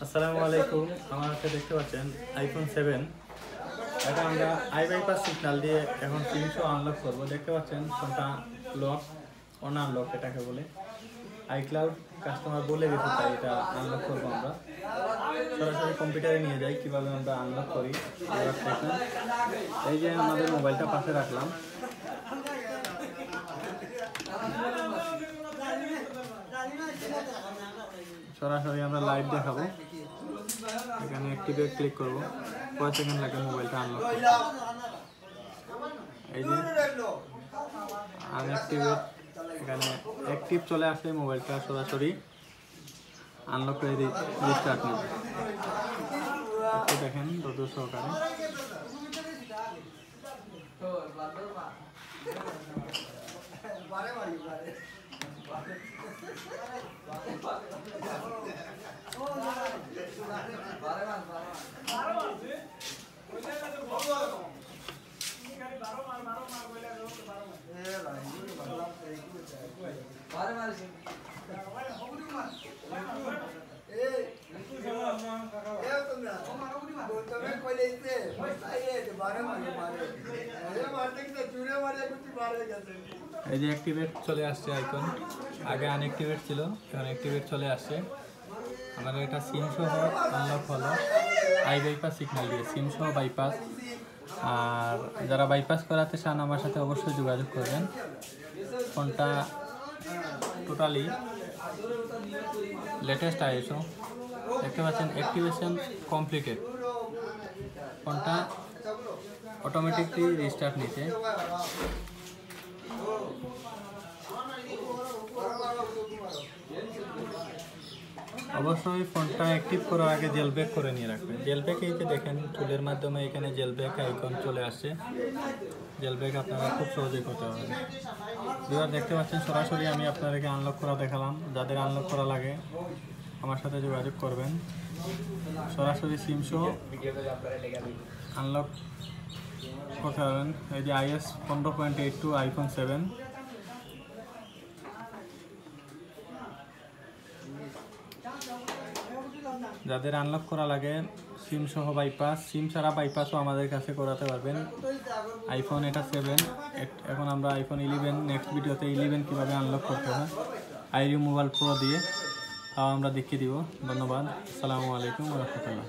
আসসালামু আলাইকুম। আমার হাতে দেখতে পাচ্ছেন আইফোন 7। এটা আমরা i/5 সিগন্যাল দিয়ে এখন 300 আনলক করব। দেখতে পাচ্ছেন ফোনটা লক অন আনলক এটাকে বলে। আইক্লাউড কাস্টমার বলে গেছে, তাই এটা আনলক করবো আমরা। সরাসরি কম্পিউটারে নিয়ে যাই কীভাবে আমরা আনলক করি। এই যে আমাদের মোবাইলটা পাশে রাখলাম। সরাসরি আমরা লাইভ দেখাবো। এখানে অ্যাক্টিভেট ক্লিক করব। কয় সেকেন্ড লাগে মোবাইলটা আনলক করতে। এই যে আনঅ্যাক্টিভেট, এখানে অ্যাক্টিভ চলে আসলে মোবাইলটা সরাসরি আনলক করে রিস্টার্ট নেবে। একটু দেখেন ধৈর্য সহকারে। এই যে অ্যাক্টিভেট চলে আসছে আইকন। আগে আনঅ্যাক্টিভেট ছিল, এখন অ্যাক্টিভেট চলে আসছে। আমাদের এটা সিম সহ আনলক হলো i/5 সিগন্যাল দিয়ে, সিম সহ বাইপাস। আর যারা বাইপাস করাতে চান আমার সাথে অবশ্যই যোগাযোগ করবেন। ফোনটা টোটালি লেটেস্ট আইএসও। দেখতে পাচ্ছেন অ্যাক্টিভেশন কমপ্লিটেড। ফোনটা অটোমেটিকলি রিস্টার্ট নিতে। অবশ্যই ফোনটা অ্যাক্টিভ করার আগে জেল ব্রেক করে নিয়ে রাখবেন। জেল ব্রেক এই যে দেখেন টুলের মাধ্যমে এখানে জেল ব্রেক আইকন চলে আসছে। জেল ব্রেক আপনারা খুব সহজেই করতে পারবেন। এবার দেখতে পাচ্ছেন সরাসরি আমি আপনাদেরকে আনলক করা দেখালাম। যাদের আনলক করা লাগে আমার সাথে যোগাযোগ করবেন। সরাসরি সিম সহ আনলক করতে পারবেন। এই যে iOS 15.82 আইফোন 7। যাদের আনলক করা লাগে সিম সহ বাইপাস, সিম ছাড়া বাইপাসও আমাদের কাছে করাতে পারবেন। আইফোন এটা 7, এখন আমরা আইফোন 11 নেক্সট ভিডিওতে 11 কীভাবে আনলক করতে হয় iRemoval Pro দিয়ে তাও আমরা দেখিয়ে দিব। ধন্যবাদ। আসসালামু আলাইকুম ওয়া রাহমাতুল্লাহ।